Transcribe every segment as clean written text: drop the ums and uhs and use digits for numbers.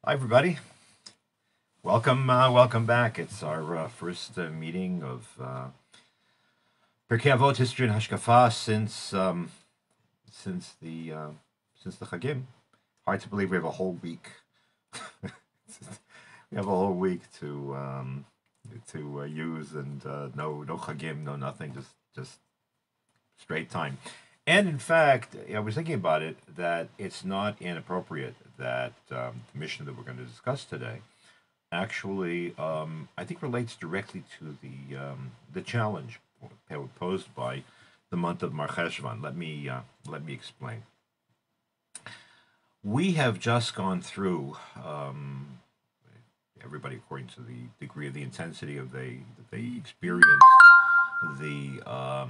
Hi, everybody. Welcome back. It's our first meeting of Pirkei Avot History and Hashkafa since the since the Chagim. Hard to believe we have a whole week. We have a whole week to use, and no Chagim, no nothing, just straight time. And in fact, I was thinking about it that it's not inappropriate that the mission that we're going to discuss today actually, I think relates directly to the challenge posed by the month of Mar Cheshvan. Let me explain. We have just gone through everybody according to the degree of the intensity of they experience the uh,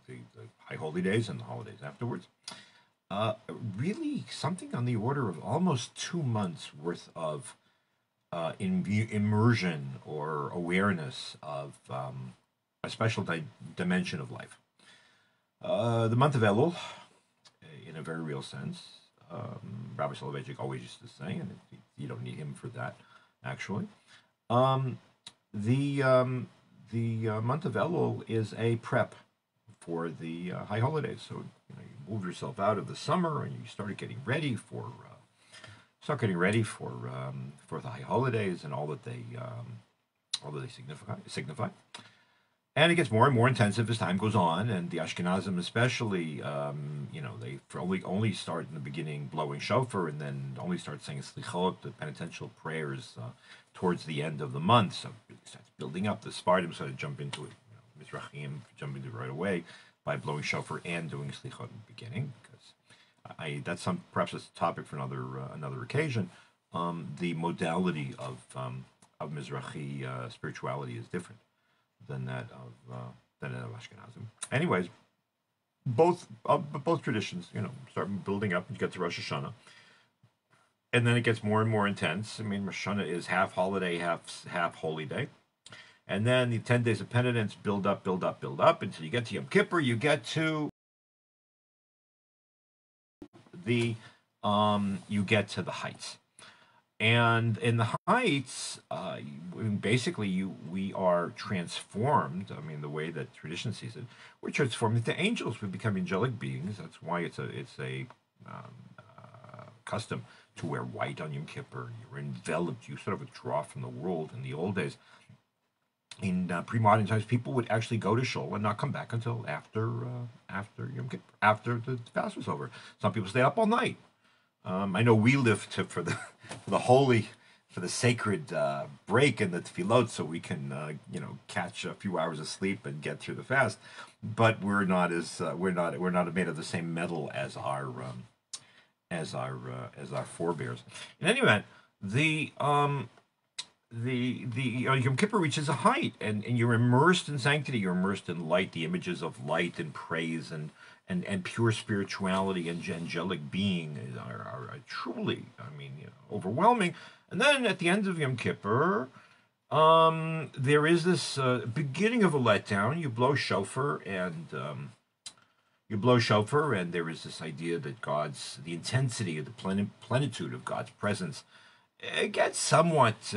the high holy days and the holidays afterwards. Uh, Really, something on the order of almost 2 months worth of immersion or awareness of a special dimension of life. The month of Elul, in a very real sense, Rabbi Soloveitchik always used to say, and you don't need him for that, actually. Um, the month of Elul is a prep for the high holidays. So you move yourself out of the summer and you started getting ready for the high holidays and all that they signify. And it gets more and more intensive as time goes on, and the Ashkenazim especially, they only start in the beginning blowing shofar, and then only start saying slichot, the penitential prayers, towards the end of the month. So it starts building up. The Spartim sort of jump into it, Mizrahim jump into it right away by blowing shofar and doing slichot in the beginning, because that's perhaps a topic for another occasion. The modality of Mizrahi spirituality is different than that of Ashkenazim. Anyways, both traditions, start building up. You get to Rosh Hashanah, and then it gets more and more intense. I mean, Rosh Hashanah is half holiday, half holy day, and then the 10 days of penitence build up, build up, build up until you get to Yom Kippur. You get to the the heights. And in the heights, basically, we are transformed. I mean, the way that tradition sees it, we're transformed into angels. We become angelic beings. That's why it's a custom to wear white on Yom Kippur. You're enveloped. You sort of withdraw from the world. In the old days, in pre-modern times, people would actually go to shul and not come back until after Yom Kippur, after the fast was over. Some people stay up all night. I know we live for the holy, for the sacred break in the tefillot, so we can catch a few hours of sleep and get through the fast. But we're not made of the same metal as our forebears. In any event, the Yom Kippur reaches a height, and you're immersed in sanctity. You're immersed in light, the images of light and praise and pure spirituality and angelic being are truly, I mean, overwhelming. And then at the end of Yom Kippur, there is this beginning of a letdown. You blow shofar, and there is this idea that the intensity of the plenitude of God's presence gets somewhat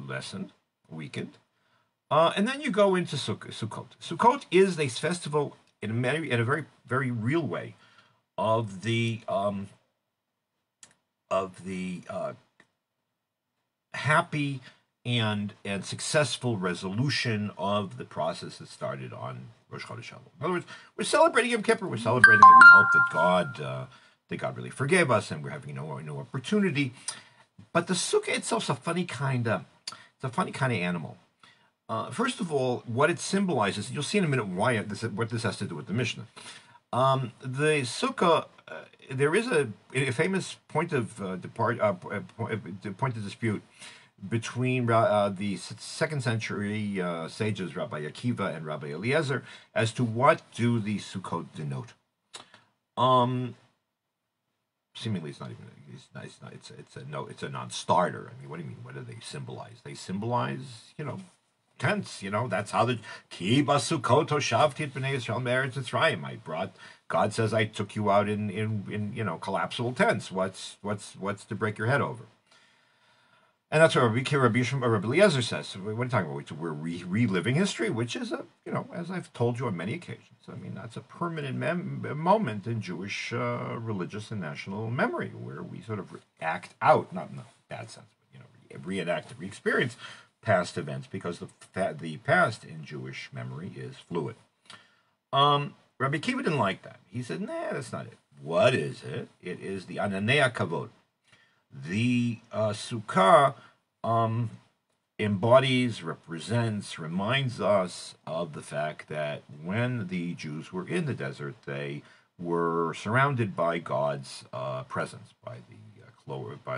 lessened, weakened. And then you go into Sukkot. Sukkot is a festival in a very, very real way of the happy and successful resolution of the process that started on Rosh Chodesh Elul. In other words, we're celebrating Yom Kippur. We're celebrating that we hope that God really forgave us, and we're having no opportunity. But the sukkah itself is a funny kind of animal. First of all, what it symbolizes, you'll see in a minute what this has to do with the Mishnah. The sukkah, there is a famous point of point of dispute between the second century sages Rabbi Akiva and Rabbi Eliezer as to what do the sukkot denote. Seemingly, it's not even. It's not. It's a non-starter. I mean, what do you mean? What do they symbolize? They symbolize, tents. That's how the Ki Basukot Shavtit B'nei Yisrael Me'eretz Mitzrayim. God says I took you out in collapsible tents. What's to break your head over? And that's what Rabbi Eliezer says. What are you talking about? We're reliving history, which is as I've told you on many occasions. I mean, that's a permanent moment in Jewish religious and national memory, where we sort of act out, not in a bad sense, but reenact, re-experience past events, because the past in Jewish memory is fluid. Rabbi Akiva didn't like that. He said, "Nah, that's not it. What is it? It is the Ananei Kavod." The Sukkah embodies, represents, reminds us of the fact that when the Jews were in the desert, they were surrounded by God's presence, by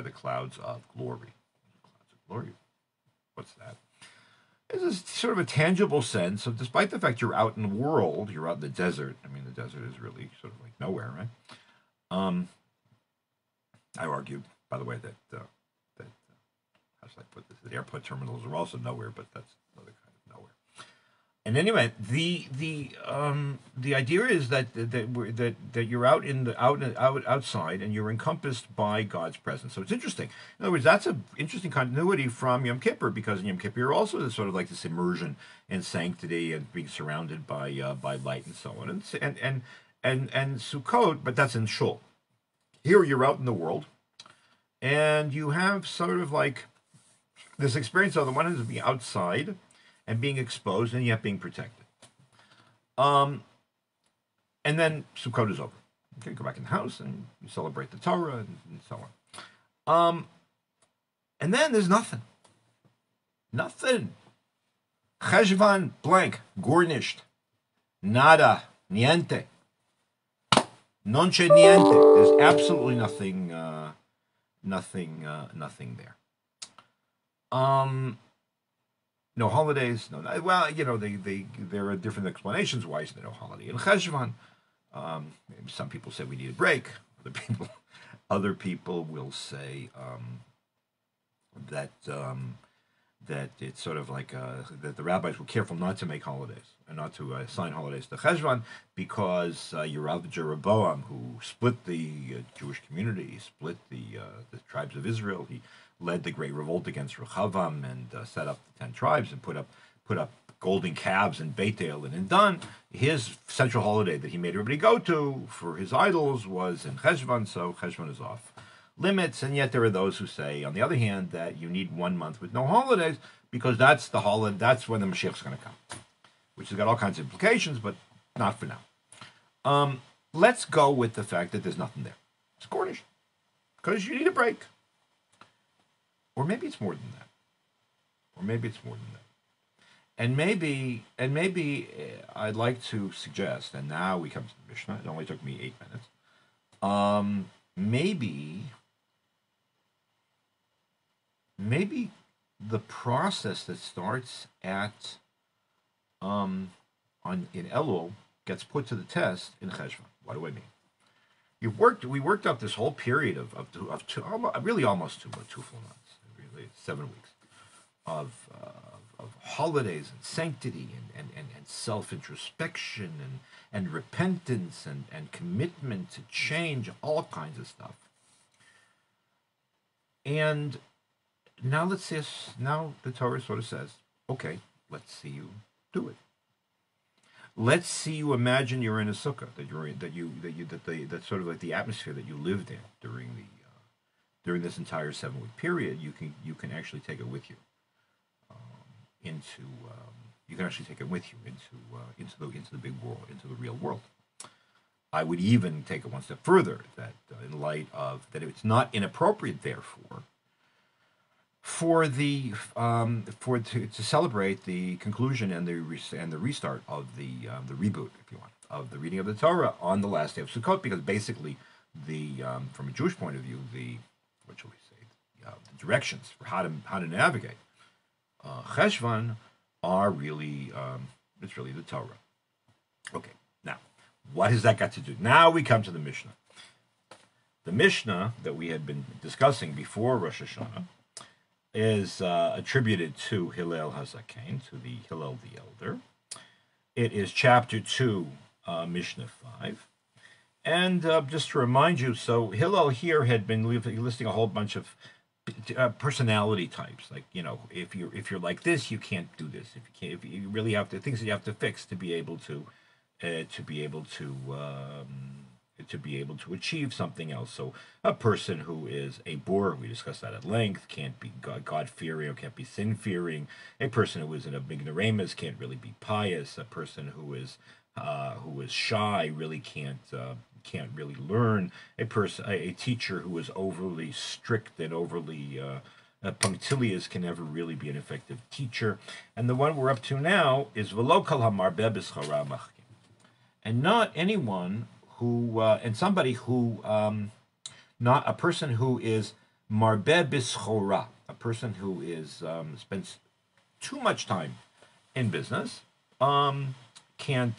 the clouds of glory. Clouds of glory. What's that? It's a sort of a tangible sense of, despite the fact you're out in the world, you're out in the desert. I mean, the desert is really sort of like nowhere, right? I argued, by the way, that how should I put this? The airport terminals are also nowhere, but that's another kind of nowhere. And anyway, the idea is that you're outside and you're encompassed by God's presence. So it's interesting. In other words, that's an interesting continuity from Yom Kippur, because in Yom Kippur you're also sort of like this immersion in sanctity and being surrounded by light and so on. And Sukkot, but that's in Shul. Here you're out in the world, and you have sort of like this experience on the one hand of being outside and being exposed and yet being protected. And then Sukkot is over. Okay, you go back in the house and you celebrate the Torah and so on. And then there's nothing. Nothing. Cheshvan blank, gornished. Nada, niente. Non c'è niente. There's absolutely nothing there. No holidays. No. Well, there are different explanations why isn't there no holiday in Cheshvan. Some people say we need a break. Other people will say that it's sort of like that the rabbis were careful not to make holidays and not to assign holidays to Cheshvan, because Yerav Jeroboam, who split the Jewish community, split the tribes of Israel, he led the great revolt against Rechavam and set up the 10 tribes and put up golden calves in Beit El and in Dan. His central holiday that he made everybody go to for his idols was in Cheshvan, so Cheshvan is off limits. And yet there are those who say, on the other hand, that you need 1 month with no holidays, because that's the holiday. That's when the Mashiach is going to come, which has got all kinds of implications, but not for now. Let's go with the fact that there's nothing there. It's Cornish, because you need a break. Or maybe it's more than that. And maybe I'd like to suggest, and now we come to the Mishnah. It only took me 8 minutes. Maybe the process that starts at in Elul gets put to the test in Cheshvan. What do I mean? We worked up this whole period of really almost two full months. 7 weeks of holidays and sanctity and self-introspection and repentance and commitment to change, all kinds of stuff. And now the Torah sort of says, okay, let's see you do it. Let's see you imagine you're in a sukkah, that's sort of like the atmosphere that you lived in during this entire 7-week period. You can actually take it with you into the big world, into the real world. I would even take it one step further, that in light of that, it's not inappropriate, therefore, to celebrate the conclusion and the restart of the reboot, if you want, of the reading of the Torah on the last day of Sukkot, because basically from a Jewish point of view, the directions for how to navigate Cheshvan are really it's really the Torah. Okay, now what has that got to do? Now we come to the Mishnah. The Mishnah that we had been discussing before Rosh Hashanah is attributed to Hillel Hazaken, to the Hillel the Elder. It is chapter 2, Mishnah 5. And just to remind you, so Hillel here had been listing a whole bunch of personality types. Like, if you're like this, you can't do this. If you really have to, things that you have to fix to be able to achieve something else. So a person who is a bore, we discussed that at length, can't be God-fearing or can't be sin-fearing. A person who is an ignoramus can't really be pious. A person who is shy really can't really learn. A teacher who is overly strict and overly punctilious can never really be an effective teacher. And the one we're up to now is v'lo kol hamarbeh b'schara machkim. And not anyone who, and somebody who, not a person who is marbeh b'schora, a person who is spends too much time in business, can't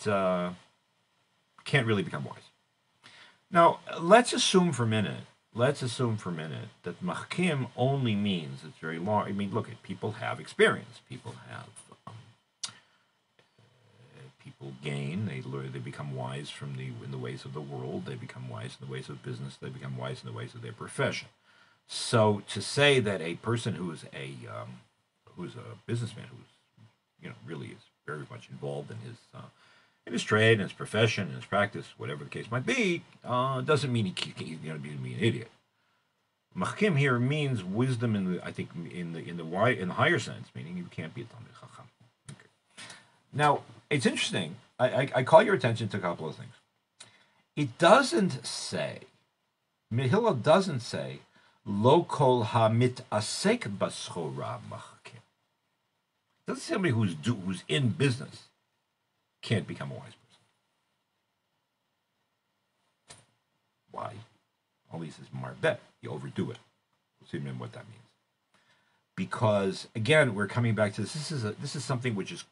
really become wise. Now, let's assume for a minute that machkim only means it's very long. I mean, look, people have experience. People gain. They learn. They become wise in the ways of the world. They become wise in the ways of business. They become wise in the ways of their profession. So to say that a person who's a businessman who's really is very much involved in his trade, in his profession, in his practice, whatever the case might be, doesn't mean he's going to be an idiot. Machkim here means wisdom in the higher sense, meaning you can't be a Talmid Chacham. Okay. Now it's interesting. I call your attention to a couple of things. It doesn't say, Hillel doesn't say, lo kol hamit asek baschora machkim. It doesn't say somebody who's in business can't become a wise person. Why? All he says marbeh, you overdo it. We'll see what that means. Because again, we're coming back to this. This is something which is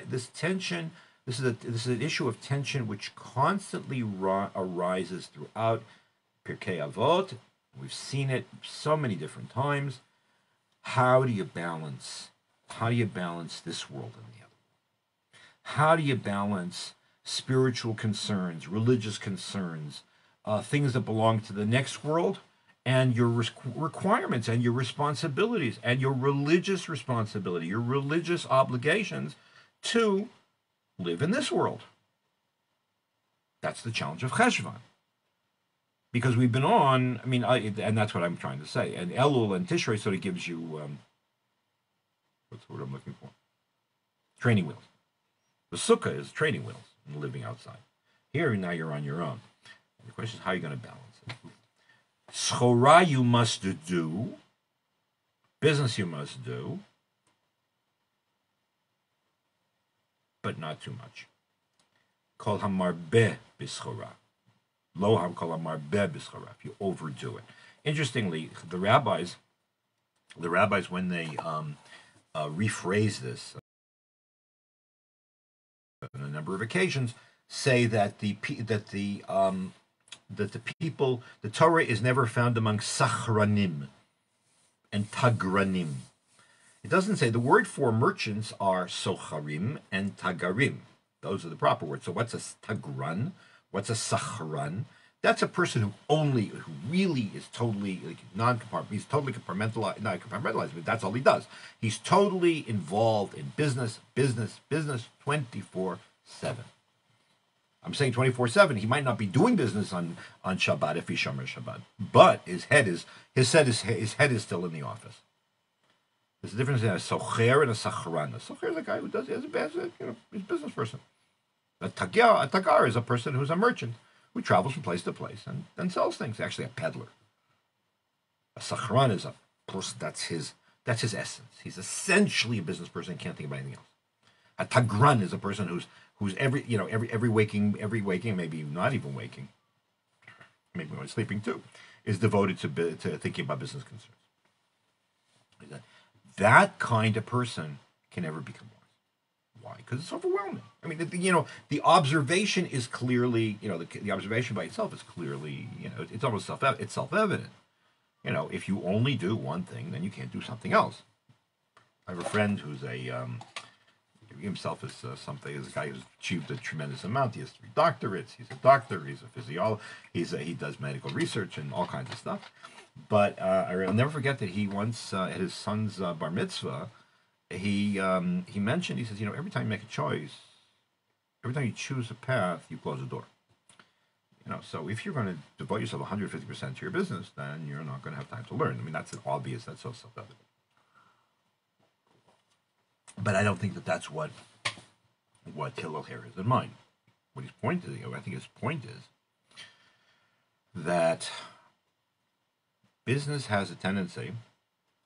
this tension. This is an issue of tension which constantly arises throughout Pirkei Avot. We've seen it so many different times. How do you balance this world and the other? How do you balance spiritual concerns, religious concerns, things that belong to the next world, and your requirements and your responsibilities and your religious responsibility, your religious obligations to live in this world? That's the challenge of Cheshvan. Because we've been on, and that's what I'm trying to say. And Elul and Tishrei sort of gives you, what's the word I'm looking for? Training wheels. The Sukkah is training wheels and living outside. Here, now you're on your own. And the question is, how are you going to balance it? Schora you must do. Business you must do. But not too much. Kol hamarbeh b'schora. Lo ham kol hamarbeh b'schora. If you overdo it. Interestingly, the rabbis, when they rephrase this on a number of occasions, say that the Torah is never found among sachranim and tagranim. It doesn't say. The word for merchants are socharim and tagarim. Those are the proper words. So what's a tagran? What's a sachran? That's a person who really is totally non-compartmentalized. He's totally not compartmentalized, but that's all he does. He's totally involved in business, 24/7. I'm saying 24/7. He might not be doing business on Shabbat if he's Shomer Shabbat, but his head is still in the office. There's a difference between a socher and a sachran. A socher is a guy who he's a business person. A tagar is a person who's a merchant who travels from place to place and sells things. Actually, a peddler. A sachran is a person that's his essence. He's essentially a business person. Can't think of anything else. A tagran is a person who's every waking, maybe not even waking, maybe when sleeping too, is devoted to thinking about business concerns. That kind of person can never become wise. Why? Because it's overwhelming. The observation is clearly, the observation by itself is clearly, it's almost self-evident. If you only do one thing, then you can't do something else. I have a friend who's himself is something. Is a guy who's achieved a tremendous amount. He has 3 doctorates. He's a doctor. He's a physiologist. He does medical research and all kinds of stuff. But I'll never forget that he once at his son's bar mitzvah, he mentioned, he says, every time you make a choice, every time you choose a path, you close a door. So if you're going to devote yourself 150% to your business, then you're not going to have time to learn. I mean, that's obvious. That's so self-evident. But I don't think that that's what Hillel here has in mind. What his point is, I think his point is that business has a tendency,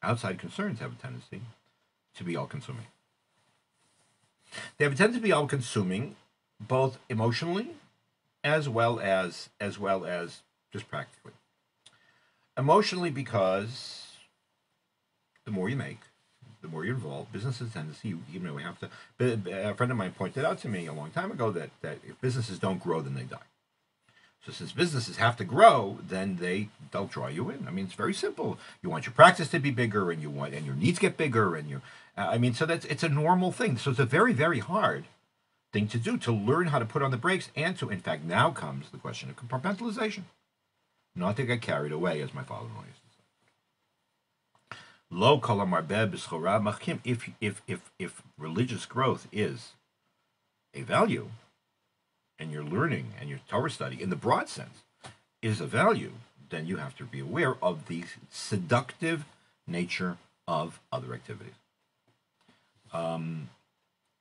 outside concerns have a tendency, to be all-consuming. They have a tendency to be all-consuming, both emotionally as well as just practically. Emotionally, because the more you make, the more you're involved, business has a tendency, we have to. A friend of mine pointed out to me a long time ago that if businesses don't grow, then they die. So since businesses have to grow, then they'll draw you in. I mean, it's very simple. You want your practice to be bigger, and your needs get bigger, and so it's a normal thing. So it's a very, very hard thing to do, to learn how to put on the brakes, and to, in fact, now comes the question of compartmentalization. Not to get carried away, as my father-in-law used to say. Lo kol hamarbeh b'schora machkim. If religious growth is a value, and your learning and your Torah study, in the broad sense, is a value, then you have to be aware of the seductive nature of other activities.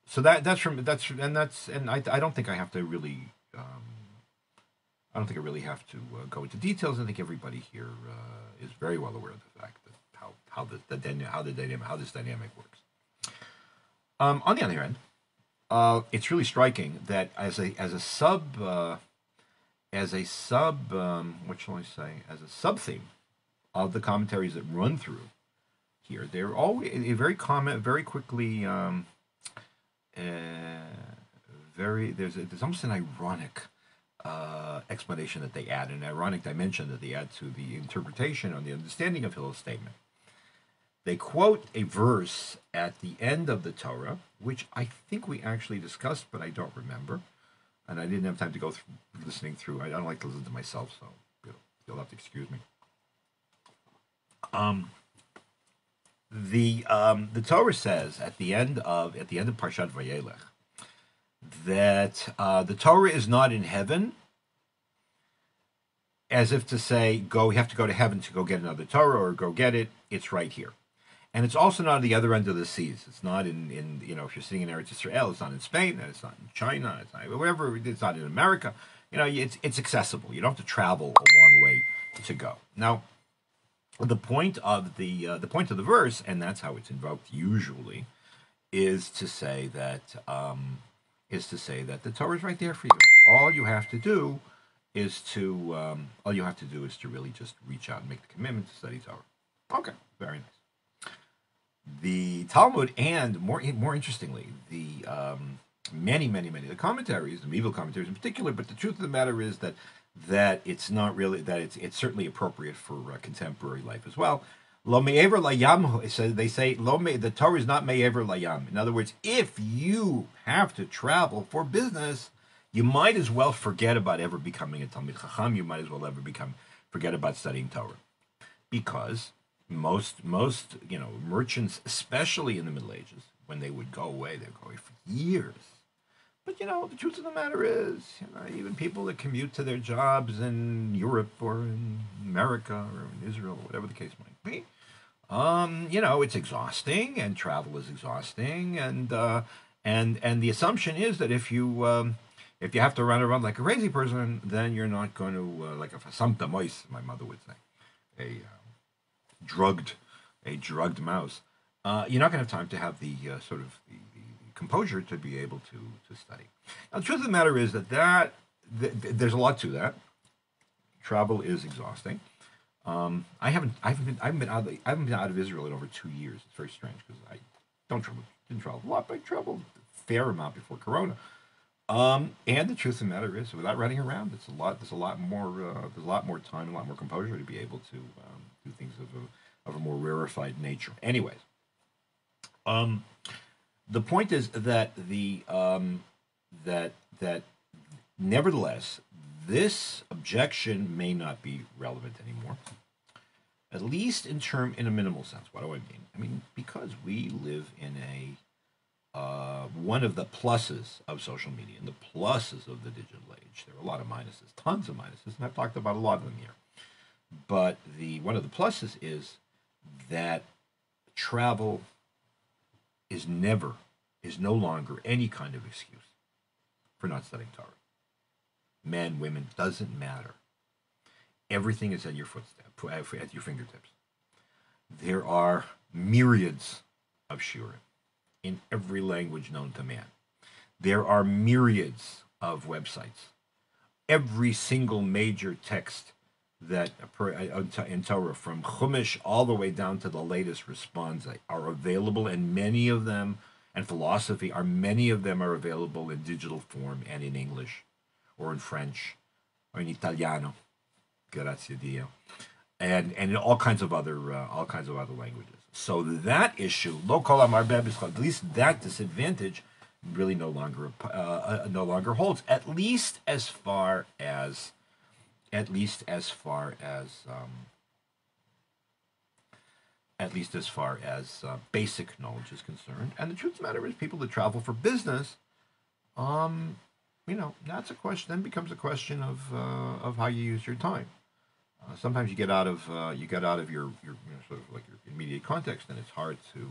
So I don't think I have to really. I don't think I really have to go into details. I think everybody here is very well aware of the fact that how this dynamic works. On the other hand, it's really striking that as a sub what shall I say, as a sub theme of the commentaries that run through here, they're always very quickly. There's almost an ironic explanation that they add, an ironic dimension that they add to the interpretation or the understanding of Hillel's statement. They quote a verse at the end of the Torah, which I think we actually discussed, but I don't remember, and I didn't have time to go listening through. I don't like to listen to myself, so you'll have to excuse me. The Torah says at the end of Parshat Vayelech that the Torah is not in heaven, as if to say, you have to go to heaven to go get another Torah or go get it. It's right here. And it's also not at the other end of the seas. It's not in if you're sitting in Eretz Yisrael, it's not in Spain, and it's not in China, it's not wherever, it's not in America. It's accessible. You don't have to travel a long way to go. Now, the point of the verse, and that's how it's invoked usually, is to say that the Torah is right there for you. All you have to do is to really just reach out and make the commitment to study Torah. Okay, very nice. The Talmud, and more interestingly, the many of the commentaries, the medieval commentaries in particular, but the truth of the matter is that it's not really, that it's certainly appropriate for contemporary life as well. Lo me'ever layam, they say the Torah is not me'ever layam. In other words, if you have to travel for business, you might as well forget about ever becoming a Talmid Chacham. You might as well forget about studying Torah, because most merchants, especially in the Middle Ages, when they would go away, they'd go away for years. But the truth of the matter is, even people that commute to their jobs in Europe or in America or in Israel, whatever the case might be, it's exhausting, and travel is exhausting, and the assumption is that if you have to run around like a crazy person, then you're not going to like a fasamta mois, my mother would say, a drugged mouse. You're not going to have time to have the sort of the composure to be able to study. Now, the truth of the matter is that there's a lot to that. Travel is exhausting. I haven't been out of Israel in over 2 years. It's very strange because I didn't travel a lot, but I traveled a fair amount before Corona. And the truth of the matter is, without running around, there's a lot more time, a lot more composure to be able to do things of a more rarefied nature. Anyways, Um, the point is that that nevertheless, this objection may not be relevant anymore, at least in a minimal sense. What do I mean? I mean, because we live in a one of the pluses of social media and the pluses of the digital age. There are a lot of minuses, tons of minuses, and I've talked about a lot of them here. But the one of the pluses is that travel is no longer any kind of excuse for not studying Torah. Men, women, doesn't matter. Everything is at your at your fingertips. There are myriads of shiurim in every language known to man. There are myriads of websites. Every single major text that in Torah, from Chumash all the way down to the latest responsa, are available, and many of them, and philosophy, many of them are available in digital form and in English, or in French, or in Italiano, grazie Dio, and in all kinds of other languages. So that issue, lo kol amar be'bizcha, at least that disadvantage, really no longer holds. At least as far as basic knowledge is concerned. And the truth of the matter is, people that travel for business, that's a question. Then becomes a question of how you use your time. Sometimes you get out of your sort of like your immediate context, and it's hard to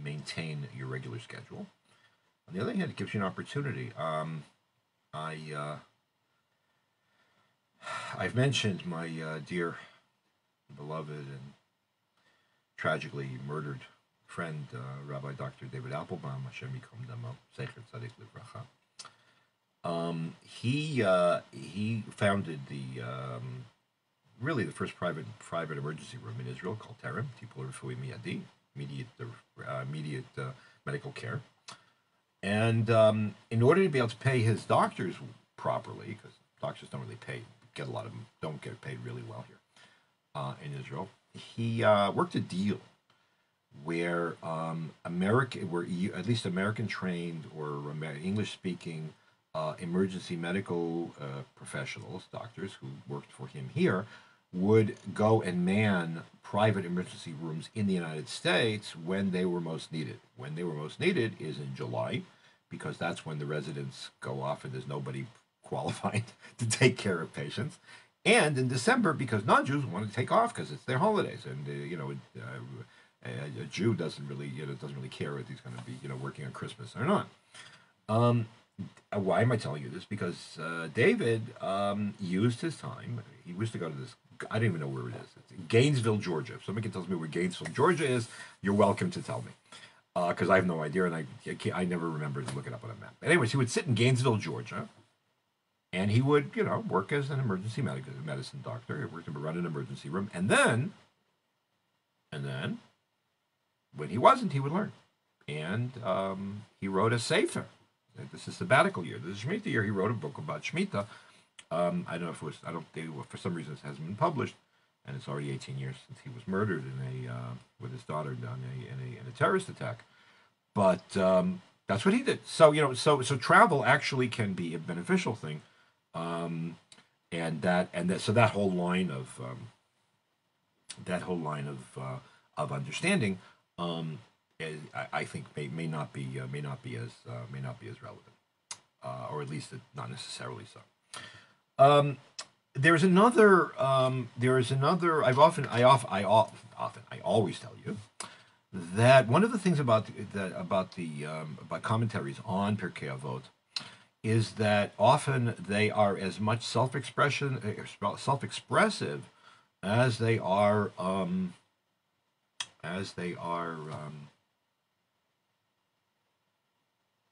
maintain your regular schedule. On the other hand, it gives you an opportunity. I've mentioned my dear, beloved, and tragically murdered friend, Rabbi Dr. David Applebaum, Hashem Yikom Damo, Zecher Tzadik Livracha. He founded really the first private emergency room in Israel called Terem, Tipul Refui Miyadi, immediate medical care. And in order to be able to pay his doctors properly, because doctors don't get paid really well here in Israel, he worked a deal where at least American trained or English speaking emergency medical professionals, doctors who worked for him here, would go and man private emergency rooms in the United States when they were most needed. When they were most needed is in July, because that's when the residents go off and there's nobody qualified to take care of patients. And in December, because non-Jews want to take off because it's their holidays, and a Jew doesn't really care if he's going to be working on Christmas or not. Why am I telling you this? Because David used his time. He used to go to this. I don't even know where it is. It's in Gainesville, Georgia. If somebody can tell me where Gainesville, Georgia is, you're welcome to tell me, because I have no idea, and I never remember to look it up on a map. But anyways, he would sit in Gainesville, Georgia, and he would work as an emergency medicine doctor. He worked to run an emergency room, and then when he wasn't, he would learn, and he wrote a sefer. This is sabbatical year. This is Shemitah year. He wrote a book about Shemitah. I don't know if it was. I don't think for some reason it hasn't been published, and it's already 18 years since he was murdered with his daughter done in a terrorist attack. But that's what he did. So so travel actually can be a beneficial thing, so that whole line of understanding. I think may not be as relevant, or at least not necessarily so. There's another. I always tell you that one of the things about commentaries on Pirkei Avot is that often they are as much self-expressive as they are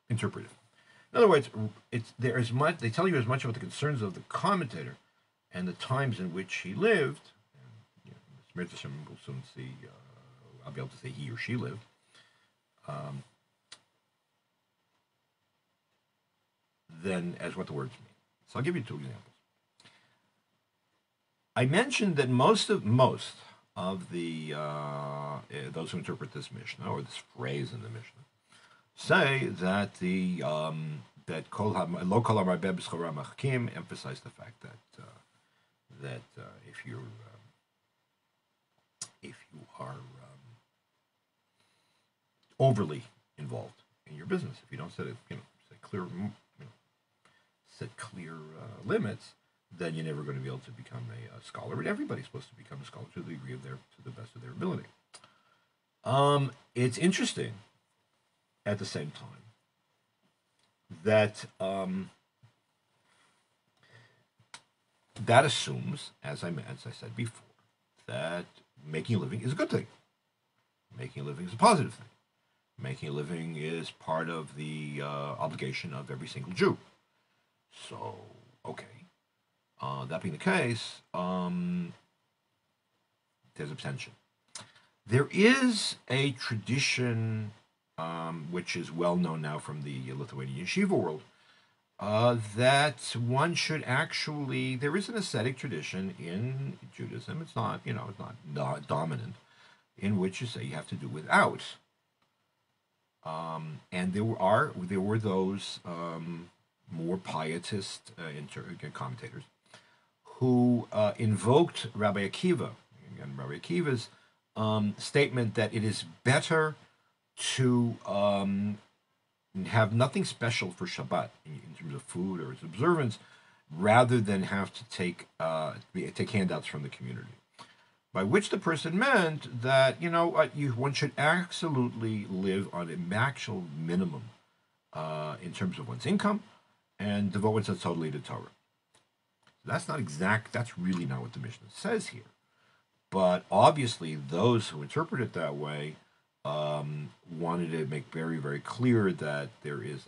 interpreted. In other words, they tell you as much about the concerns of the commentator and the times in which he lived. And, we'll soon see. I'll be able to say he or she lived. Than as what the words mean. So I'll give you two examples. I mentioned that most of the those who interpret this Mishnah or this phrase in the Mishnah say that the that lo kol ha'marbeh b'schora machkim emphasize the fact that if you are overly involved in your business, if you don't set clear limits, then you're never going to be able to become a scholar. And everybody's supposed to become a scholar to the degree of to the best of their ability. It's interesting at the same time that that assumes, as I said before, that making a living is a good thing. Making a living is a positive thing. Making a living is part of the obligation of every single Jew. So, okay. That being the case, there's a tension. There is a tradition which is well known now from the Lithuanian yeshiva world, that one should actually. There is an ascetic tradition in Judaism. It's not, it's not dominant, in which you say you have to do without. And there were those more pietist commentators who invoked Rabbi Akiva, again, Rabbi Akiva's statement that it is better to have nothing special for Shabbat in terms of food or its observance, rather than have to take handouts from the community. By which the person meant that one should absolutely live on a actual minimum in terms of one's income, and devote oneself totally to Torah. That's really not what the Mishnah says here. But obviously, those who interpret it that way wanted to make very, very clear that there is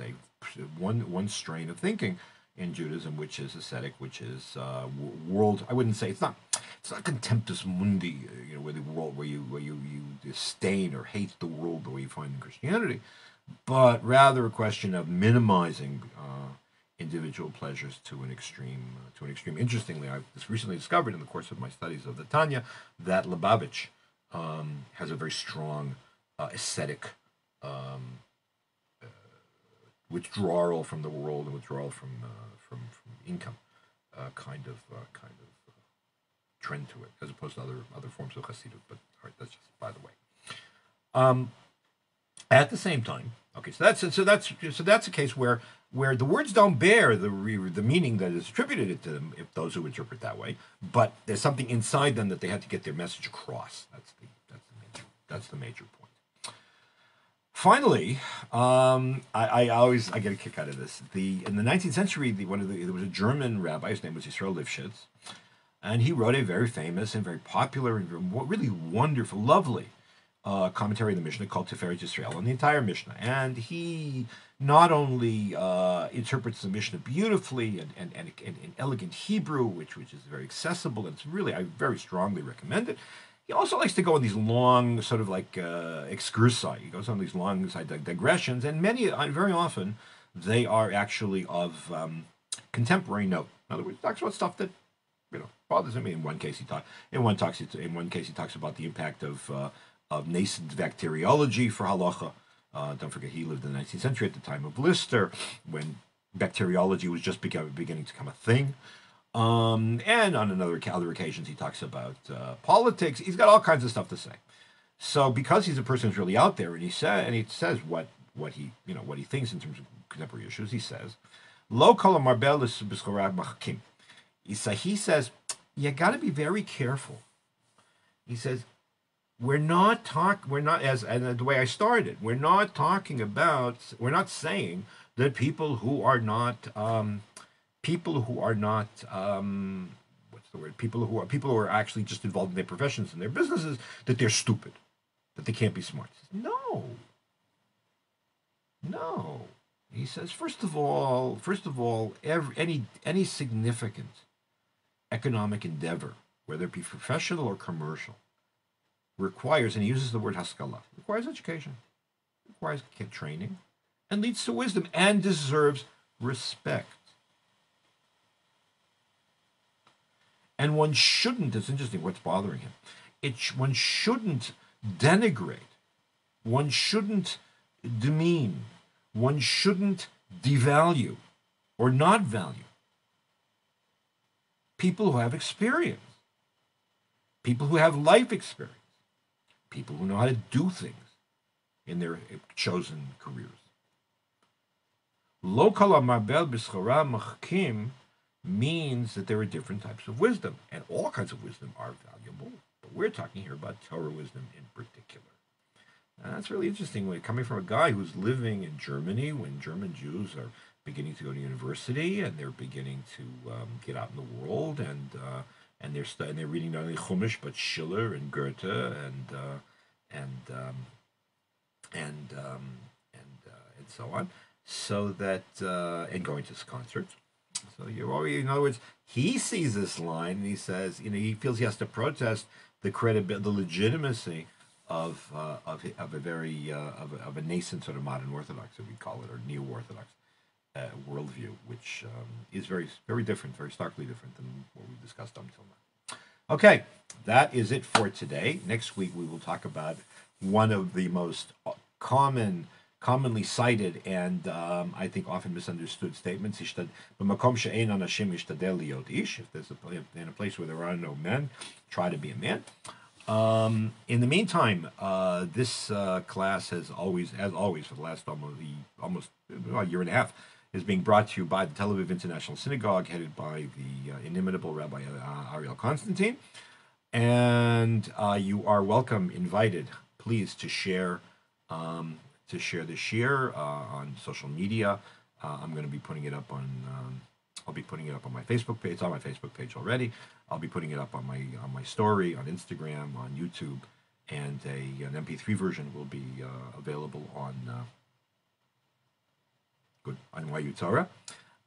one strain of thinking in Judaism, which is ascetic, which is world. I wouldn't say it's not contemptus mundi, where the world, where you disdain or hate the world the way you find in Christianity, but rather a question of minimizing individual pleasures to an extreme. Interestingly, I've just recently discovered in the course of my studies of the Tanya that Lubavitch has a very strong ascetic withdrawal from the world and withdrawal from income kind of trend to it, as opposed to other forms of Hasidut. But all right, that's just by the way. At the same time, okay, so that's a case where the words don't bear the meaning that is attributed to them, if those who interpret that way, but there's something inside them that they had to get their message across. That's the major point. Finally, I get a kick out of this. In the 19th century, there was a German rabbi. His name was Yisrael Lifshitz, and he wrote a very famous and very popular and really wonderful, lovely commentary of the Mishnah called Tiferet Yisrael on the entire Mishnah. And he not only interprets the Mishnah beautifully and in elegant Hebrew, which is very accessible, and it's really, I very strongly recommend it. He also likes to go on these long, sort of like excursi. He goes on these long digressions, and very often, they are actually of contemporary note. In other words, he talks about stuff that bothers him. In one case, he talks about the impact of nascent bacteriology for halacha. Don't forget, he lived in the 19th century at the time of Lister, when bacteriology was just beginning to become a thing. And on other occasions, he talks about politics. He's got all kinds of stuff to say. So, because he's a person who's really out there, and he says what he thinks in terms of contemporary issues, he says, "Lo kol ha'marbeh b'schora machkim." He says, you got to be very careful. He says, we're not, and the way I started, we're not saying that people who are not people who are actually just involved in their professions and their businesses, that they're stupid, that they can't be smart. No. He says, first of all, any significant economic endeavor, whether it be professional or commercial, requires, and he uses the word haskalah, requires education, requires training, and leads to wisdom, and deserves respect. And one shouldn't, it's interesting what's bothering him. one shouldn't denigrate, one shouldn't demean, one shouldn't devalue or not value people who have experience, people who have life experience, people who know how to do things in their chosen careers. Lo kol hamarbel b'schora machkim means that there are different types of wisdom, and all kinds of wisdom are valuable, but we're talking here about Torah wisdom in particular. And that's really interesting, coming from a guy who's living in Germany when German Jews are beginning to go to university and they're beginning to get out in the world, and they're reading not only Chumash but Schiller and Goethe and so on, so that and going to concerts. So you're already, in other words, he sees this line and he says, he feels he has to protest the legitimacy of a nascent sort of modern Orthodox, as we call it, or neo-Orthodox worldview, which is very, very different, very starkly different than what we discussed until now. Okay, that is it for today. Next week we will talk about one of the most commonly cited and I think often misunderstood statements. If there's in a place where there are no men, try to be a man. In the meantime, this class has always for the last almost a year and a half, is being brought to you by the Tel Aviv International Synagogue, headed by the inimitable Rabbi Ariel Constantine. And you are welcome, invited, please, to share the shiur on social media. I'm going to be putting it up on. I'll be putting it up on my Facebook page. It's on my Facebook page already. I'll be putting it up on my story on Instagram, on YouTube, and an MP3 version will be available on YU Torah.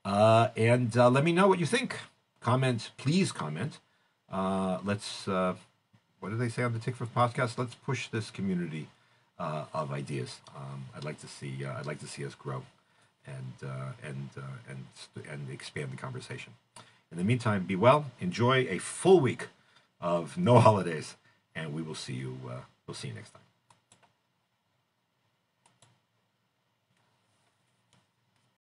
And let me know what you think. Comment, please comment. Let's. What do they say on the Tikva podcast? Let's push this community of ideas. I'd like to see us grow and expand the conversation. In the meantime, be well. Enjoy a full week of no holidays, and we will see you. We'll see you next time.